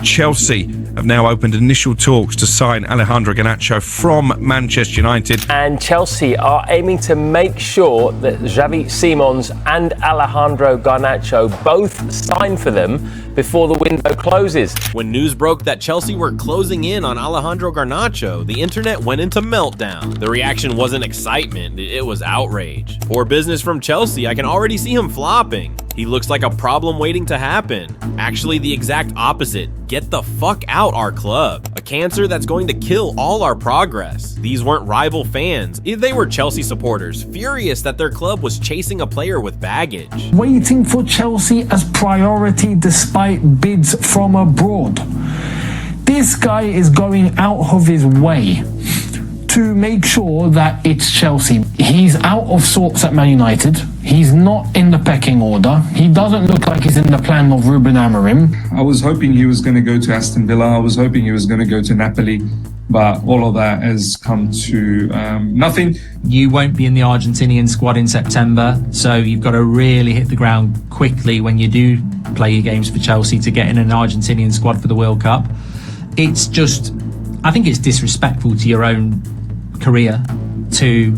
Chelsea have now opened initial talks to sign Alejandro Garnacho from Manchester United. And Chelsea are aiming to make sure that Xavi Simons and Alejandro Garnacho both sign for them before the window closes. When news broke that Chelsea were closing in on Alejandro Garnacho, the internet went into meltdown. The reaction wasn't excitement, it was outrage. Poor business from Chelsea, I can already see him flopping. He looks like a problem waiting to happen. Actually, the exact opposite. Get the fuck out our club. A cancer that's going to kill all our progress. These weren't rival fans. They were Chelsea supporters, furious that their club was chasing a player with baggage. Waiting for Chelsea as priority despite bids from abroad. This guy is going out of his way to make sure that it's Chelsea. He's out of sorts at Man United. He's not in the pecking order. He doesn't look like he's in the plan of Ruben Amorim. I was hoping he was going to go to Aston Villa. I was hoping he was going to go to Napoli. But all of that has come to nothing. You won't be in the Argentinian squad in September, so you've got to really hit the ground quickly when you do play your games for Chelsea to get in an Argentinian squad for the World Cup. It's just, I think it's disrespectful to your own career to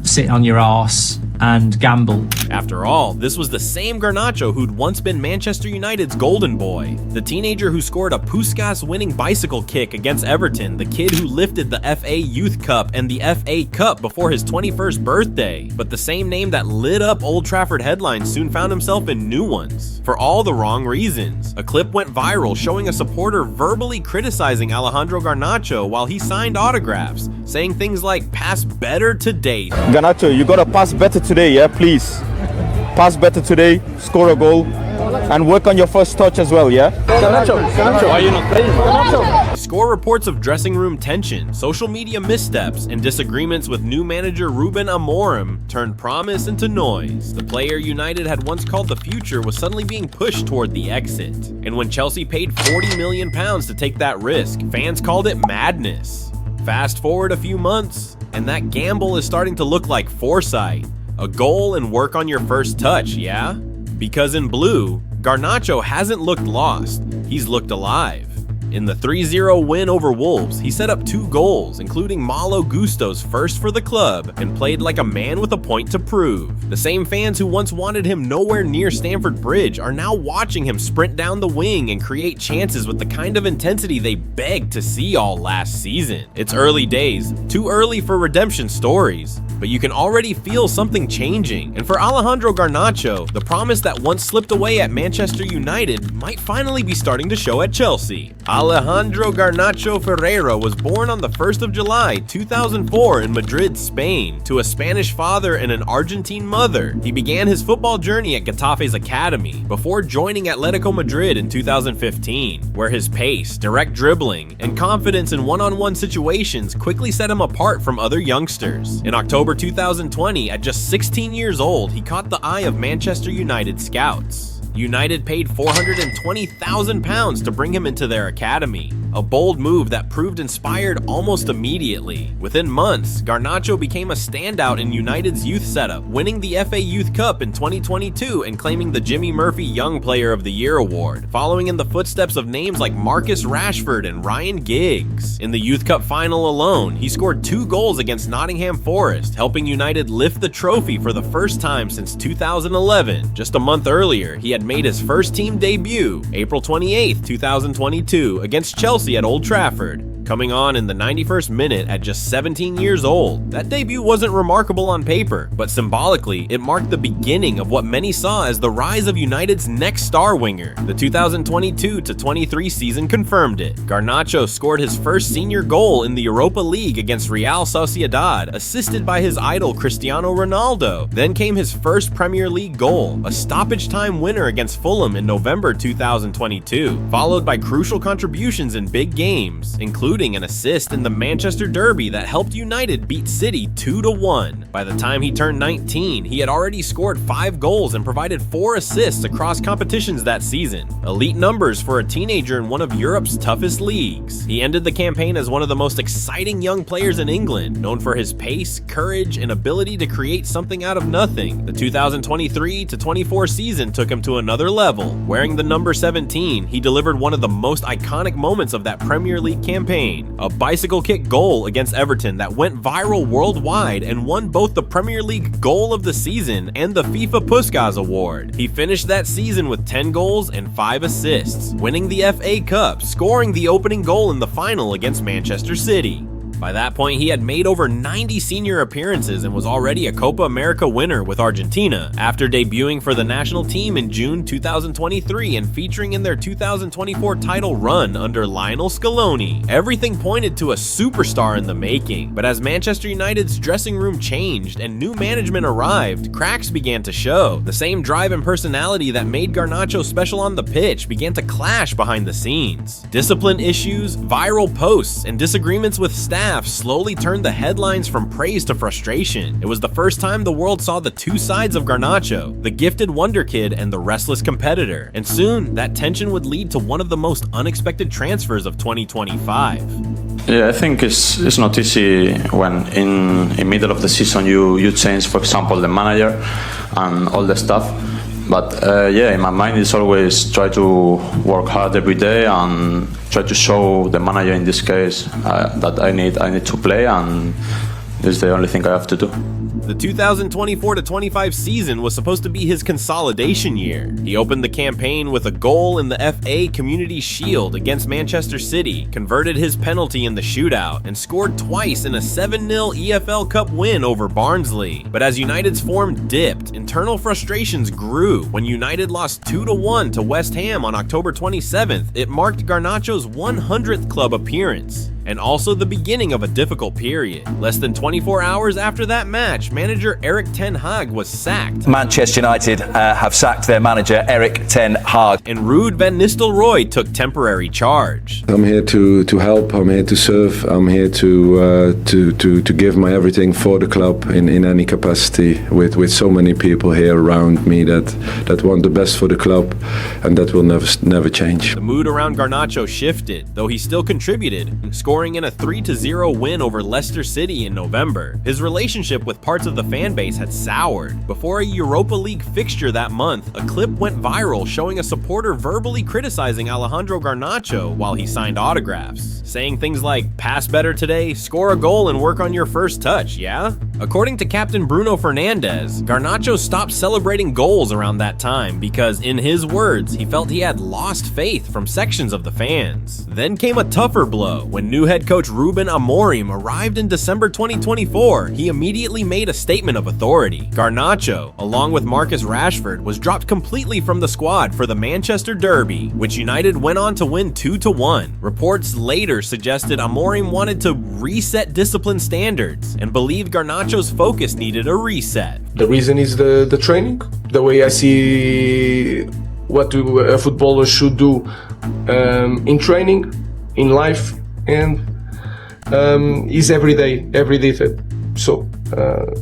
sit on your arse and gamble. After all, this was the same Garnacho who'd once been Manchester United's golden boy. The teenager who scored a Puskas-winning bicycle kick against Everton, the kid who lifted the FA Youth Cup and the FA Cup before his 21st birthday. But the same name that lit up Old Trafford headlines soon found himself in new ones, for all the wrong reasons. A clip went viral showing a supporter verbally criticizing Alejandro Garnacho while he signed autographs, saying things like, "Pass better today." Garnacho, you gotta pass better today, yeah, please. Pass better today, score a goal, and work on your first touch as well, yeah? Garnacho, why are you not playing? Garnacho. Score reports of dressing room tension, social media missteps, and disagreements with new manager Ruben Amorim turned promise into noise. The player United had once called the future was suddenly being pushed toward the exit. And when Chelsea paid £40 million to take that risk, fans called it madness. Fast forward a few months, and that gamble is starting to look like foresight. A goal and work on your first touch, yeah? Because in blue, Garnacho hasn't looked lost, he's looked alive. In the 3-0 win over Wolves, he set up 2 goals, including Malo Gusto's first for the club, and played like a man with a point to prove. The same fans who once wanted him nowhere near Stamford Bridge are now watching him sprint down the wing and create chances with the kind of intensity they begged to see all last season. It's early days, too early for redemption stories, but you can already feel something changing. And for Alejandro Garnacho, the promise that once slipped away at Manchester United might finally be starting to show at Chelsea. Alejandro Garnacho Ferreira was born on the 1st of July, 2004 in Madrid, Spain, to a Spanish father and an Argentine mother. He began his football journey at Getafe's academy before joining Atletico Madrid in 2015, where his pace, direct dribbling, and confidence in one-on-one situations quickly set him apart from other youngsters. In October 2020, at just 16 years old, he caught the eye of Manchester United scouts. United paid £420,000 to bring him into their academy, a bold move that proved inspired almost immediately. Within months, Garnacho became a standout in United's youth setup, winning the FA Youth Cup in 2022 and claiming the Jimmy Murphy Young Player of the Year award, following in the footsteps of names like Marcus Rashford and Ryan Giggs. In the Youth Cup final alone, he scored 2 goals against Nottingham Forest, helping United lift the trophy for the first time since 2011. Just a month earlier, he had made his first team debut, April 28, 2022, against Chelsea at Old Trafford, coming on in the 91st minute at just 17 years old. That debut wasn't remarkable on paper, but symbolically, it marked the beginning of what many saw as the rise of United's next star winger. The 2022-23 season confirmed it. Garnacho scored his first senior goal in the Europa League against Real Sociedad, assisted by his idol Cristiano Ronaldo. Then came his first Premier League goal, a stoppage time winner against Fulham in November 2022, followed by crucial contributions in big games, including including an assist in the Manchester Derby that helped United beat City 2-1. By the time he turned 19, he had already scored 5 goals and provided 4 assists across competitions that season. Elite numbers for a teenager in one of Europe's toughest leagues. He ended the campaign as one of the most exciting young players in England, known for his pace, courage, and ability to create something out of nothing. The 2023-24 season took him to another level. Wearing the number 17, he delivered one of the most iconic moments of that Premier League campaign, a bicycle kick goal against Everton that went viral worldwide and won both the Premier League Goal of the Season and the FIFA Puskas Award. He finished that season with 10 goals and 5 assists, winning the FA Cup, scoring the opening goal in the final against Manchester City. By that point, he had made over 90 senior appearances and was already a Copa America winner with Argentina, after debuting for the national team in June 2023 and featuring in their 2024 title run under Lionel Scaloni. Everything pointed to a superstar in the making, but as Manchester United's dressing room changed and new management arrived, cracks began to show. The same drive and personality that made Garnacho special on the pitch began to clash behind the scenes. Discipline issues, viral posts, and disagreements with staff slowly turned the headlines from praise to frustration. It was the first time the world saw the two sides of Garnacho, the gifted wonder kid and the restless competitor, and soon that tension would lead to one of the most unexpected transfers of 2025. Yeah, I think it's not easy when in middle of the season you change, for example, the manager and all the stuff. But yeah, in my mind it's always try to work hard every day and try to show the manager in this case that I need to play, and this is the only thing I have to do. The 2024-25 season was supposed to be his consolidation year. He opened the campaign with a goal in the FA Community Shield against Manchester City, converted his penalty in the shootout, and scored twice in a 7-0 EFL Cup win over Barnsley. But as United's form dipped, internal frustrations grew when United lost 2-1 to West Ham on October 27th. It marked Garnacho's 100th club appearance, and also the beginning of a difficult period. Less than 24 hours after that match, manager Erik ten Hag was sacked. Manchester United have sacked their manager Erik ten Hag. And Ruud van Nistelrooy took temporary charge. I'm here to help, I'm here to serve, I'm here to give my everything for the club in any capacity, with so many people here around me that want the best for the club, and that will never change. The mood around Garnacho shifted, though he still contributed, scoring in a 3-0 win over Leicester City in November. His relationship with parts of the fan base had soured. Before a Europa League fixture that month, a clip went viral showing a supporter verbally criticizing Alejandro Garnacho while he signed autographs, saying things like, "Pass better today, score a goal and work on your first touch, yeah?" According to captain Bruno Fernandes, Garnacho stopped celebrating goals around that time because, in his words, he felt he had lost faith from sections of the fans. Then came a tougher blow when new head coach Ruben Amorim arrived in December 2024. He immediately made a statement of authority. Garnacho, along with Marcus Rashford, was dropped completely from the squad for the Manchester Derby, which United went on to win 2-1. Reports later suggested Amorim wanted to reset discipline standards and believed Garnacho's focus needed a reset. The reason is the training, the way I see what a footballer should do in training, in life, and is every day. So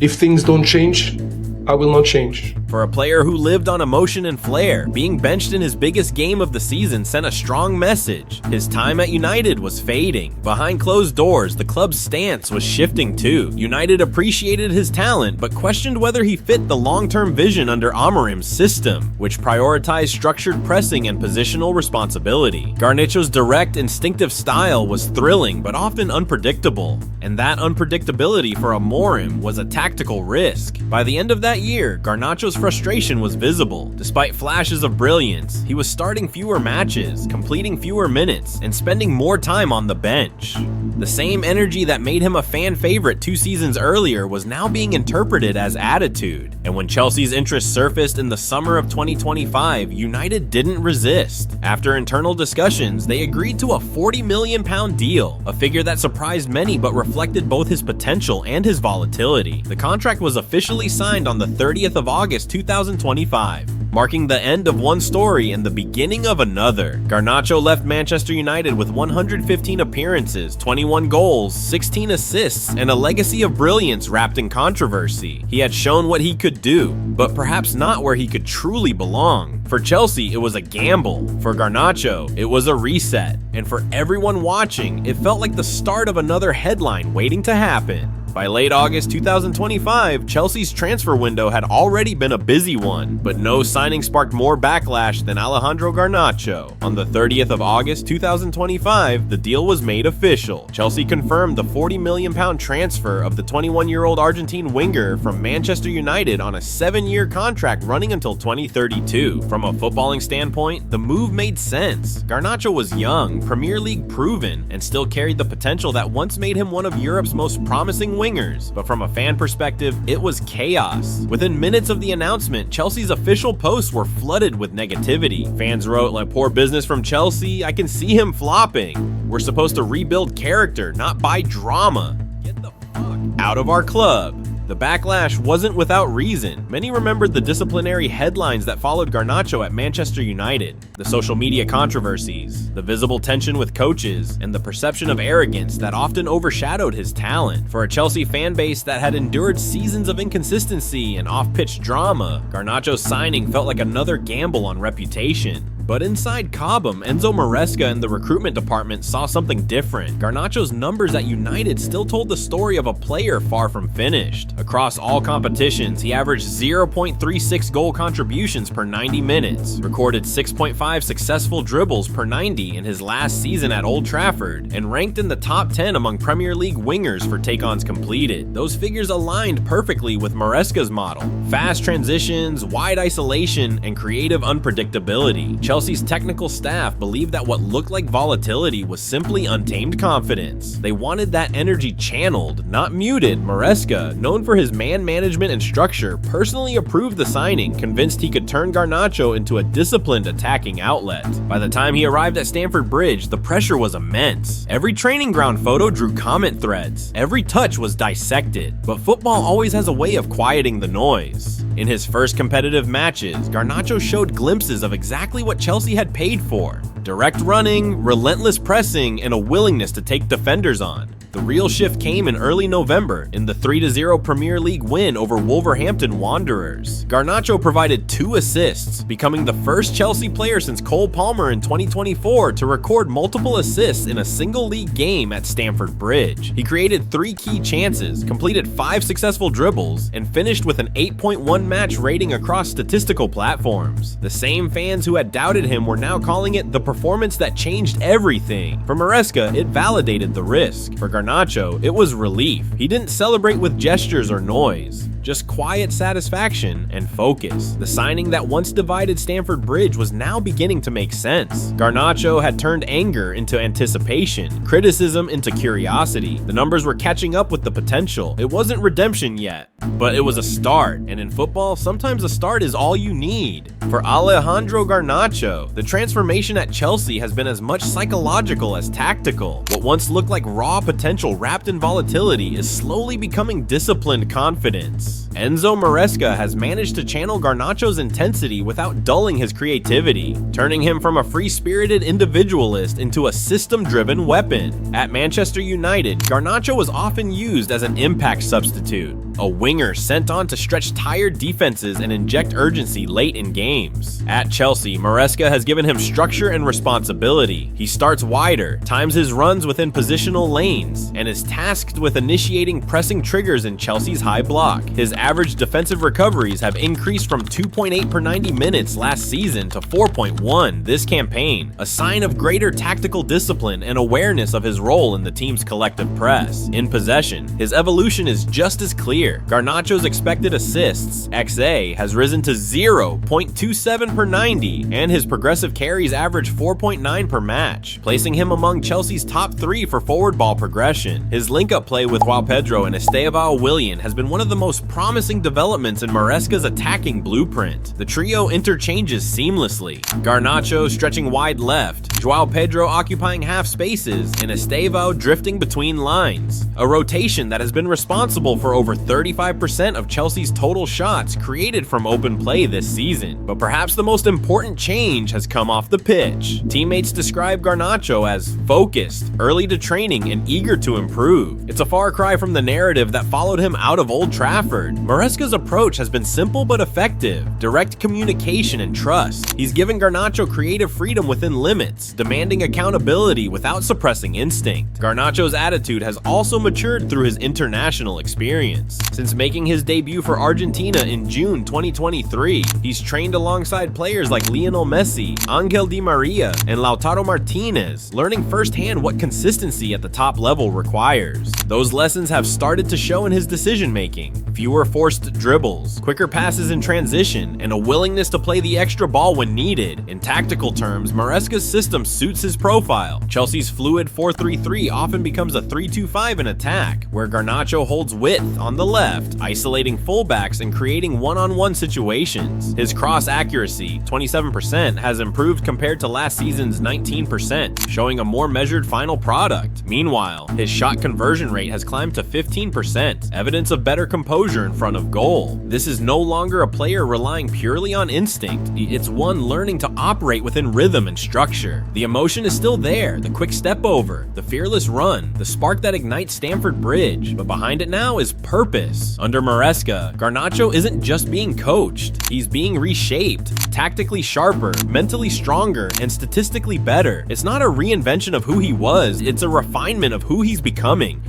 if things don't change, I will not change. For a player who lived on emotion and flair, being benched in his biggest game of the season sent a strong message. His time at United was fading. Behind closed doors, the club's stance was shifting too. United appreciated his talent, but questioned whether he fit the long-term vision under Amorim's system, which prioritized structured pressing and positional responsibility. Garnacho's direct, instinctive style was thrilling, but often unpredictable. And that unpredictability for Amorim was a tactical risk. By the end of that year, Garnacho's frustration was visible. Despite flashes of brilliance, he was starting fewer matches, completing fewer minutes, and spending more time on the bench. The same energy that made him a fan favorite 2 seasons earlier was now being interpreted as attitude. And when Chelsea's interest surfaced in the summer of 2025, United didn't resist. After internal discussions, they agreed to a £40 million deal, a figure that surprised many but reflected both his potential and his volatility. The contract was officially signed on the 30th of August 2025. marking the end of one story and the beginning of another. Garnacho left Manchester United with 115 appearances, 21 goals, 16 assists, and a legacy of brilliance wrapped in controversy. He had shown what he could do, but perhaps not where he could truly belong. For Chelsea, it was a gamble. For Garnacho, it was a reset. And for everyone watching, it felt like the start of another headline waiting to happen. By late August 2025, Chelsea's transfer window had already been a busy one, but no signing sparked more backlash than Alejandro Garnacho. On the 30th of August 2025, the deal was made official. Chelsea confirmed the £40 million transfer of the 21-year-old Argentine winger from Manchester United on a 7-year contract running until 2032. From a footballing standpoint, the move made sense. Garnacho was young, Premier League proven, and still carried the potential that once made him one of Europe's most promising wingers, but from a fan perspective, it was chaos. Within minutes of the announcement, Chelsea's official posts were flooded with negativity. Fans wrote, like, poor business from Chelsea, I can see him flopping. We're supposed to rebuild character, not buy drama. Get the fuck out of our club. The backlash wasn't without reason. Many remembered the disciplinary headlines that followed Garnacho at Manchester United, the social media controversies, the visible tension with coaches, and the perception of arrogance that often overshadowed his talent. For a Chelsea fan base that had endured seasons of inconsistency and off-pitch drama, Garnacho's signing felt like another gamble on reputation. But inside Cobham, Enzo Maresca and the recruitment department saw something different. Garnacho's numbers at United still told the story of a player far from finished. Across all competitions, he averaged 0.36 goal contributions per 90 minutes, recorded 6.5 successful dribbles per 90 in his last season at Old Trafford, and ranked in the top 10 among Premier League wingers for take-ons completed. Those figures aligned perfectly with Maresca's model: fast transitions, wide isolation, and creative unpredictability. Chelsea's technical staff believed that what looked like volatility was simply untamed confidence. They wanted that energy channeled, not muted. Maresca, known for his man management and structure, personally approved the signing, convinced he could turn Garnacho into a disciplined attacking outlet. By the time he arrived at Stamford Bridge, the pressure was immense. Every training ground photo drew comment threads. Every touch was dissected. But football always has a way of quieting the noise. In his first competitive matches, Garnacho showed glimpses of exactly what Chelsea had paid for: direct running, relentless pressing, and a willingness to take defenders on. The real shift came in early November in the 3-0 Premier League win over Wolverhampton Wanderers. Garnacho provided 2 assists, becoming the first Chelsea player since Cole Palmer in 2024 to record multiple assists in a single league game at Stamford Bridge. He created 3 key chances, completed 5 successful dribbles, and finished with an 8.1 match rating across statistical platforms. The same fans who had doubted him were now calling it the performance that changed everything. For Maresca, it validated the risk. For Garnacho, it was relief. He didn't celebrate with gestures or noise, just quiet satisfaction and focus. The signing that once divided Stamford Bridge was now beginning to make sense. Garnacho had turned anger into anticipation, criticism into curiosity. The numbers were catching up with the potential. It wasn't redemption yet, but it was a start, and in football, sometimes a start is all you need. For Alejandro Garnacho, the transformation at Chelsea has been as much psychological as tactical. What once looked like raw potential wrapped in volatility is slowly becoming disciplined confidence. Enzo Maresca has managed to channel Garnacho's intensity without dulling his creativity, turning him from a free-spirited individualist into a system-driven weapon. At Manchester United, Garnacho was often used as an impact substitute, a winger sent on to stretch tired defenses and inject urgency late in games. At Chelsea, Maresca has given him structure and responsibility. He starts wider, times his runs within positional lanes, and is tasked with initiating pressing triggers in Chelsea's high block. His average defensive recoveries have increased from 2.8 per 90 minutes last season to 4.1 this campaign, a sign of greater tactical discipline and awareness of his role in the team's collective press. In possession, his evolution is just as clear. Garnacho's expected assists, XA, has risen to 0.27 per 90, and his progressive carries average 4.9 per match, placing him among Chelsea's top 3 for forward ball progression. His link-up play with João Pedro and Estevão Willian has been one of the most promising developments in Maresca's attacking blueprint. The trio interchanges seamlessly, Garnacho stretching wide left, João Pedro occupying half spaces, and Estevão drifting between lines, a rotation that has been responsible for over 30 35% of Chelsea's total shots created from open play this season. But perhaps the most important change has come off the pitch. Teammates describe Garnacho as focused, early to training, and eager to improve. It's a far cry from the narrative that followed him out of Old Trafford. Maresca's approach has been simple but effective: direct communication and trust. He's given Garnacho creative freedom within limits, demanding accountability without suppressing instinct. Garnacho's attitude has also matured through his international experience. Since making his debut for Argentina in June 2023, he's trained alongside players like Lionel Messi, Angel Di Maria, and Lautaro Martinez, learning firsthand what consistency at the top level requires. Those lessons have started to show in his decision-making: fewer forced dribbles, quicker passes in transition, and a willingness to play the extra ball when needed. In tactical terms, Maresca's system suits his profile. Chelsea's fluid 4-3-3 often becomes a 3-2-5 in attack, where Garnacho holds width on the left, isolating fullbacks and creating one-on-one situations. His cross accuracy, 27%, has improved compared to last season's 19%, showing a more measured final product. Meanwhile, his shot conversion rate has climbed to 15%, evidence of better composure in front of goal. This is no longer a player relying purely on instinct. It's one learning to operate within rhythm and structure. The emotion is still there, the quick step over, the fearless run, the spark that ignites Stamford Bridge, but behind it now is purpose. Under Maresca, Garnacho isn't just being coached, he's being reshaped, tactically sharper, mentally stronger, and statistically better. It's not a reinvention of who he was, it's a refinement of who he's becoming.